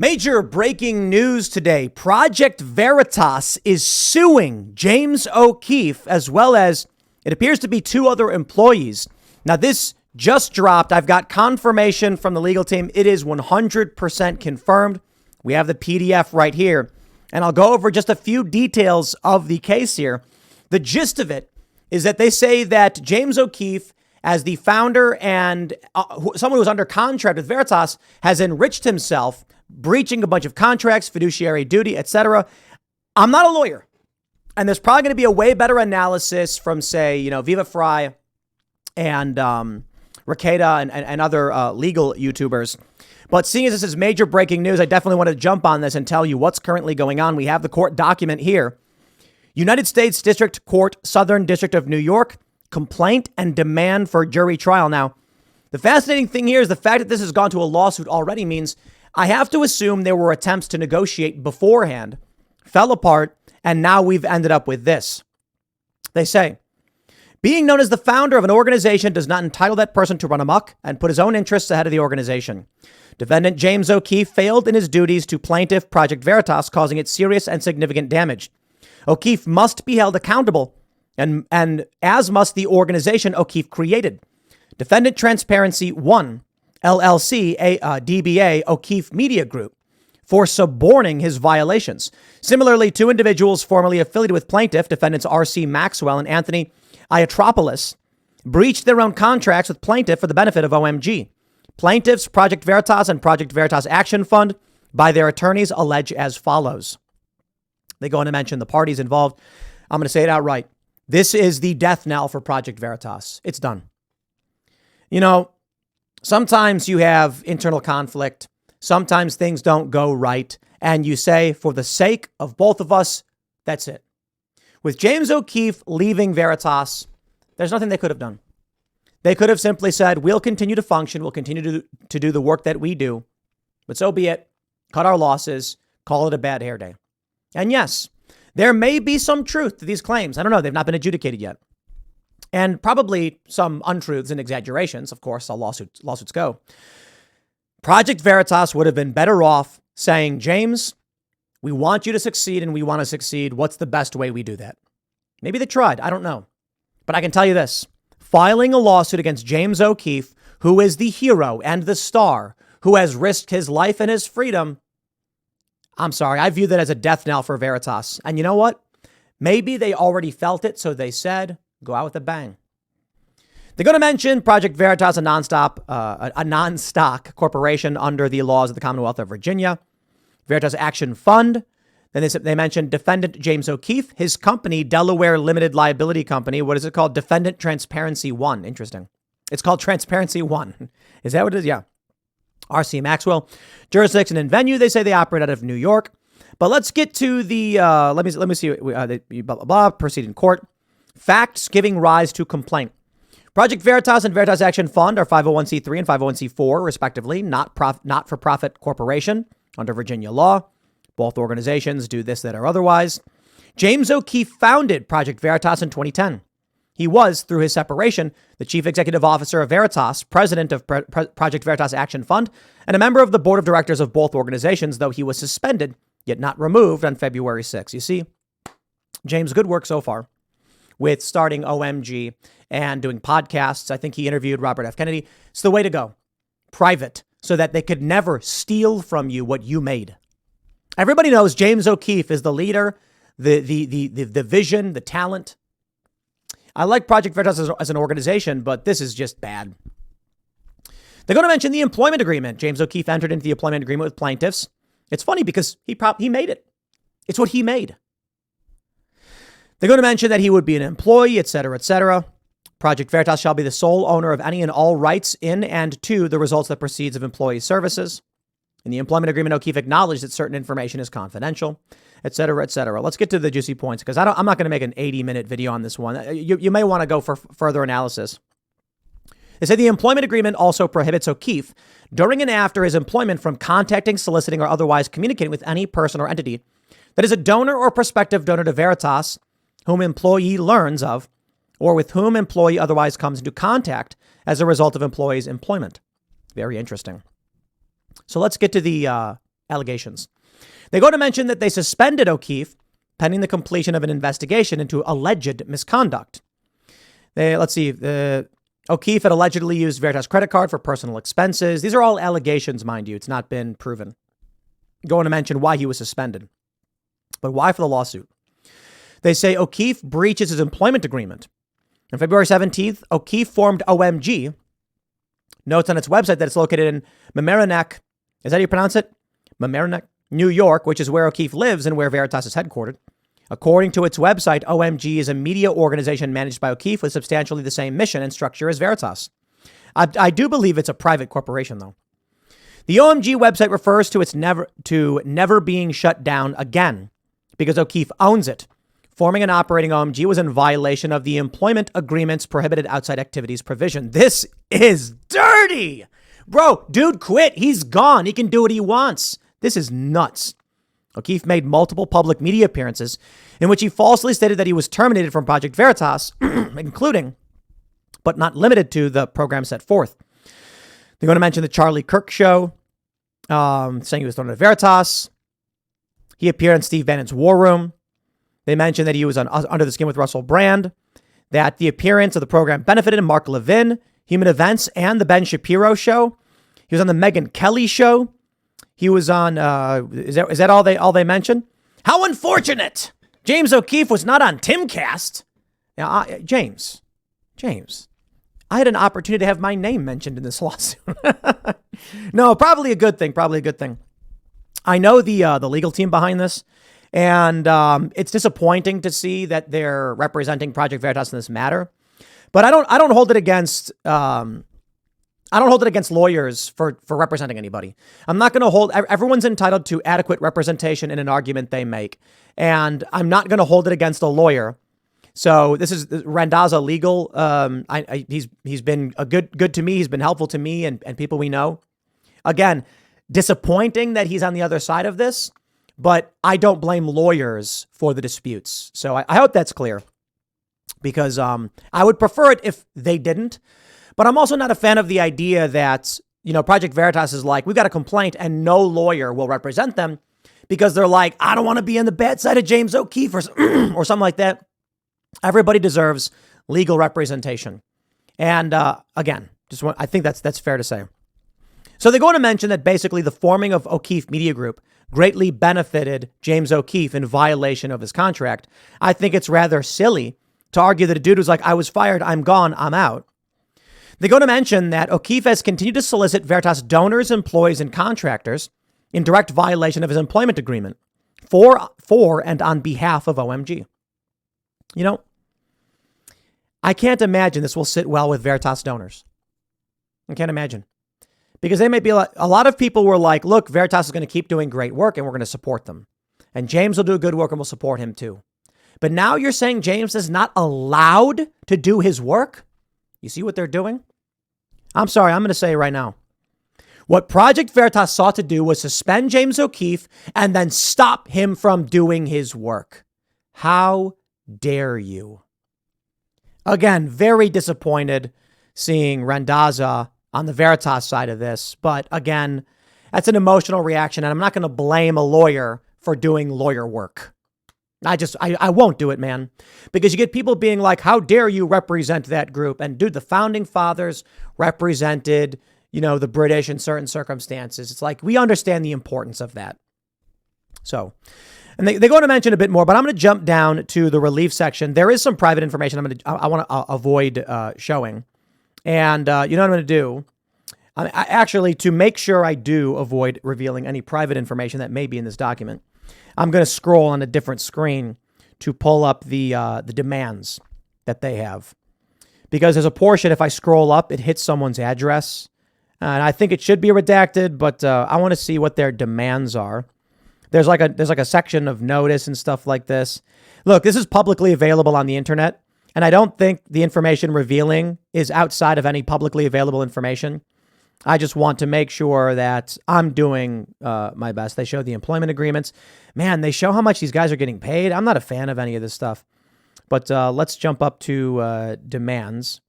Major breaking news today. Project Veritas is suing James O'Keefe as well as it appears to be two other employees. Now, this just dropped. I've got confirmation from the legal team. It is 100% confirmed. We have the PDF right here, and I'll go over just a few details of the case here. The gist of it is that they say that James O'Keefe, as the founder and someone who was under contract with Veritas, has enriched himself, breaching a bunch of contracts, fiduciary duty, etc. I'm not a lawyer, and there's probably going to be a way better analysis from, say, Viva Fry and Rakeda and other legal YouTubers. But seeing as this is major breaking news, I definitely want to jump on this and tell you what's currently going on. We have the court document here. United States District Court, Southern District of New York, complaint and demand for jury trial. Now, the fascinating thing here is the fact that this has gone to a lawsuit already means I have to assume there were attempts to negotiate beforehand, fell apart, and now we've ended up with this. They say, being known as the founder of an organization does not entitle that person to run amok and put his own interests ahead of the organization. Defendant James O'Keefe failed in his duties to plaintiff Project Veritas, causing it serious and significant damage. O'Keefe must be held accountable, and as must the organization O'Keefe created. Defendant Transparency 1, LLC, DBA, O'Keefe Media Group, for suborning his violations. Similarly, two individuals formerly affiliated with plaintiff, defendants R.C. Maxwell and Anthony Iatropoulos, breached their own contracts with plaintiff for the benefit of OMG. Plaintiffs Project Veritas and Project Veritas Action Fund, by their attorneys, allege as follows. They go on to mention the parties involved. I'm going to say it outright. This is the death knell for Project Veritas. It's done. Sometimes you have internal conflict. Sometimes things don't go right. And you say, for the sake of both of us, that's it. With James O'Keefe leaving Veritas, there's nothing they could have done. They could have simply said, we'll continue to function. We'll continue to do the work that we do. But so be it. Cut our losses. Call it a bad hair day. And yes, there may be some truth to these claims. I don't know. They've not been adjudicated yet. And probably some untruths and exaggerations. Of course, all lawsuits go. Project Veritas would have been better off saying, James, we want you to succeed and we want to succeed. What's the best way we do that? Maybe they tried. I don't know. But I can tell you this. Filing a lawsuit against James O'Keefe, who is the hero and the star, who has risked his life and his freedom, I'm sorry, I view that as a death knell for Veritas. And you know what? Maybe they already felt it, so they said, go out with a bang. They're going to mention Project Veritas, a non-stock corporation under the laws of the Commonwealth of Virginia. Veritas Action Fund. Then they mentioned defendant James O'Keefe, his company, Delaware Limited Liability Company. What is it called? Defendant Transparency 1. Interesting. It's called Transparency 1. Is that what it is? Yeah. R.C. Maxwell. Jurisdiction and venue. They say they operate out of New York. But let's get to the, let me see, blah, blah, blah, proceed in court. Facts giving rise to complaint. Project Veritas and Veritas Action Fund are 501c3 and 501c4, respectively, not-for-profit corporation under Virginia law. Both organizations do this, that, or otherwise. James O'Keefe founded Project Veritas in 2010. He was, through his separation, the chief executive officer of Veritas, president of Project Veritas Action Fund, and a member of the board of directors of both organizations, though he was suspended, yet not removed on February 6. You see, James, good work so far with starting OMG and doing podcasts. I think he interviewed Robert F. Kennedy. It's the way to go. Private, so that they could never steal from you what you made. Everybody knows James O'Keefe is the leader, the vision, the talent. I like Project Veritas as an organization, but this is just bad. They're going to mention the employment agreement. James O'Keefe entered into the employment agreement with plaintiffs. It's funny because he made it. It's what he made. They're going to mention that he would be an employee, et cetera, et cetera. Project Veritas shall be the sole owner of any and all rights in and to the results that proceeds of employee services. In the employment agreement, O'Keefe acknowledged that certain information is confidential, et cetera, et cetera. Let's get to the juicy points because I'm not going to make an 80-minute video on this one. You may want to go for further analysis. They say the employment agreement also prohibits O'Keefe during and after his employment from contacting, soliciting, or otherwise communicating with any person or entity that is a donor or prospective donor to Veritas, whom employee learns of, or with whom employee otherwise comes into contact as a result of employee's employment. Very interesting. So let's get to the allegations. They go to mention that they suspended O'Keefe pending the completion of an investigation into alleged misconduct. O'Keefe had allegedly used Veritas credit card for personal expenses. These are all allegations, mind you. It's not been proven. Going to mention why he was suspended. But why for the lawsuit? They say O'Keefe breaches his employment agreement. On February 17th, O'Keefe formed OMG. Notes on its website that it's located in Mamaroneck. Is that how you pronounce it? Mamaroneck, New York, which is where O'Keefe lives and where Veritas is headquartered. According to its website, OMG is a media organization managed by O'Keefe with substantially the same mission and structure as Veritas. I do believe it's a private corporation, though. The OMG website refers to its never being shut down again because O'Keefe owns it. Forming and operating OMG was in violation of the employment agreement's prohibited outside activities provision. This is dirty. Bro, dude quit. He's gone. He can do what he wants. This is nuts. O'Keefe made multiple public media appearances in which he falsely stated that he was terminated from Project Veritas, including, but not limited to, the program set forth. They're going to mention the Charlie Kirk show, saying he was thrown at Veritas. He appeared in Steve Bannon's War Room. They mentioned that he was on Under the Skin with Russell Brand, that the appearance of the program benefited Mark Levin, Human Events, and the Ben Shapiro show. He was on the Megyn Kelly show. He was on, is that all they mentioned? How unfortunate! James O'Keefe was not on Timcast. Now, James, I had an opportunity to have my name mentioned in this lawsuit. No, probably a good thing. I know the legal team behind this, and it's disappointing to see that they're representing Project Veritas in this matter. But I don't hold it against lawyers for representing anybody. I'm not going to hold. Everyone's entitled to adequate representation in an argument they make, and I'm not going to hold it against a lawyer. So this is Randazza Legal. He's been a good to me. He's been helpful to me and people we know. Again, disappointing that he's on the other side of this, but I don't blame lawyers for the disputes. So I hope that's clear, because I would prefer it if they didn't. But I'm also not a fan of the idea that, Project Veritas is like, we've got a complaint and no lawyer will represent them because they're like, I don't want to be on the bad side of James O'Keefe or something like that. Everybody deserves legal representation. And again, I think that's fair to say. So they go on to mention that basically the forming of O'Keefe Media Group greatly benefited James O'Keefe in violation of his contract. I think it's rather silly to argue that a dude was like, I was fired, I'm gone, I'm out. They go to mention that O'Keefe has continued to solicit Veritas donors, employees, and contractors in direct violation of his employment agreement for and on behalf of OMG. I can't imagine this will sit well with Veritas donors. I can't imagine. Because they may be like, a lot of people were like, look, Veritas is going to keep doing great work and we're going to support them. And James will do good work and we'll support him too. But now you're saying James is not allowed to do his work? You see what they're doing? I'm sorry, I'm going to say it right now. What Project Veritas sought to do was suspend James O'Keefe and then stop him from doing his work. How dare you? Again, very disappointed seeing Randazza on the Veritas side of this. But again, that's an emotional reaction, and I'm not going to blame a lawyer for doing lawyer work. I won't do it, man, because you get people being like, how dare you represent that group? And dude, the founding fathers represented, the British in certain circumstances. It's like, we understand the importance of that. So, and they go on to mention a bit more, but I'm going to jump down to the relief section. There is some private information I want to avoid showing. And you know what I'm going to do? Actually, to make sure I do avoid revealing any private information that may be in this document, I'm going to scroll on a different screen to pull up the demands that they have. Because there's a portion, if I scroll up, it hits someone's address. And I think it should be redacted, but I want to see what their demands are. There's like a section of notice and stuff like this. Look, this is publicly available on the internet. And I don't think the information revealing is outside of any publicly available information. I just want to make sure that I'm doing my best. They show the employment agreements. Man, they show how much these guys are getting paid. I'm not a fan of any of this stuff. But let's jump up to demands.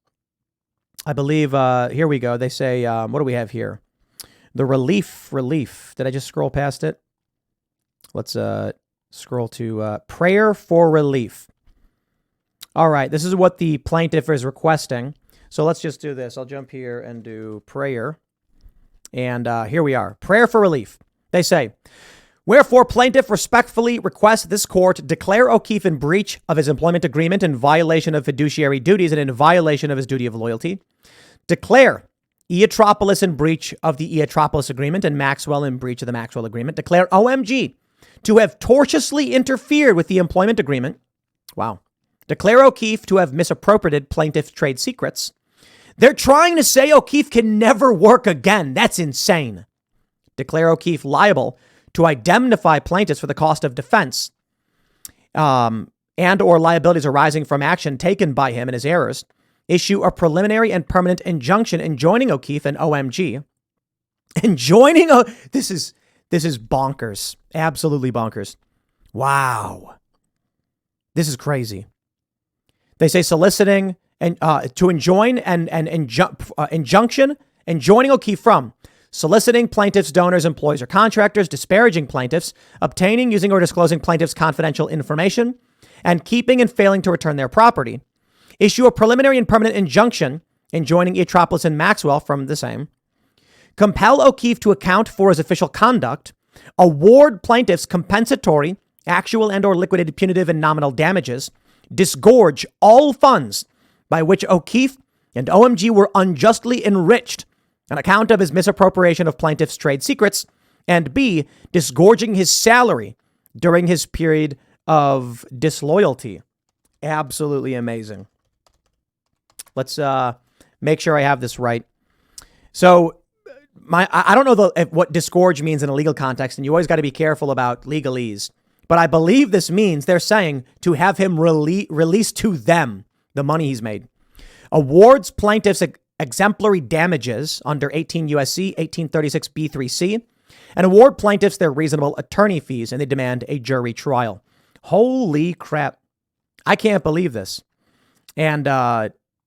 I believe, here we go. They say, what do we have here? The relief. Did I just scroll past it? Let's scroll to prayer for relief. All right, this is what the plaintiff is requesting. So let's just do this. I'll jump here and do prayer. And here we are. Prayer for relief. They say, wherefore plaintiff respectfully requests this court declare O'Keefe in breach of his employment agreement in violation of fiduciary duties and in violation of his duty of loyalty. Declare Eatropolis in breach of the Eatropolis agreement and Maxwell in breach of the Maxwell agreement. Declare OMG to have tortiously interfered with the employment agreement. Wow. Declare O'Keefe to have misappropriated plaintiff's trade secrets. They're trying to say O'Keefe can never work again. That's insane. Declare O'Keefe liable to indemnify plaintiffs for the cost of defense and or liabilities arising from action taken by him and his errors. Issue a preliminary and permanent injunction enjoining O'Keefe and OMG. This is bonkers. Absolutely bonkers. Wow. This is crazy. They say soliciting and to enjoin and injunction enjoining O'Keefe from soliciting plaintiffs, donors, employees, or contractors, disparaging plaintiffs, obtaining, using, or disclosing plaintiffs' confidential information, and keeping and failing to return their property. Issue a preliminary and permanent injunction enjoining Eatropolis and Maxwell from the same. Compel O'Keefe to account for his official conduct. Award plaintiffs compensatory, actual and or liquidated punitive and nominal damages. Disgorge all funds by which O'Keefe and OMG were unjustly enriched on account of his misappropriation of plaintiff's trade secrets. And B, disgorging his salary during his period of disloyalty. Absolutely amazing. Let's make sure I have this right. So I don't know what disgorge means in a legal context, and you always got to be careful about legalese. But I believe this means they're saying to have him release to them the money he's made. Awards plaintiffs exemplary damages under 18 U.S.C. 1836 B3C, and award plaintiffs their reasonable attorney fees, and they demand a jury trial. Holy crap. I can't believe this. And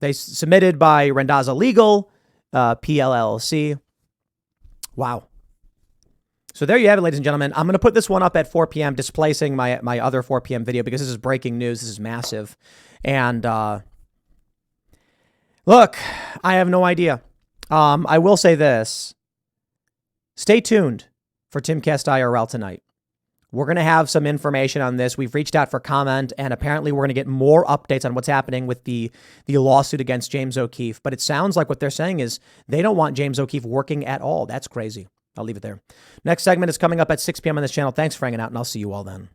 they submitted by Randazza Legal, PLLC. Wow. So there you have it, ladies and gentlemen. I'm going to put this one up at 4 p.m., displacing my other 4 p.m. video because this is breaking news. This is massive. And look, I have no idea. I will say this. Stay tuned for Timcast IRL tonight. We're going to have some information on this. We've reached out for comment, and apparently we're going to get more updates on what's happening with the lawsuit against James O'Keefe. But it sounds like what they're saying is they don't want James O'Keefe working at all. That's crazy. I'll leave it there. Next segment is coming up at 6 p.m. on this channel. Thanks for hanging out, and I'll see you all then.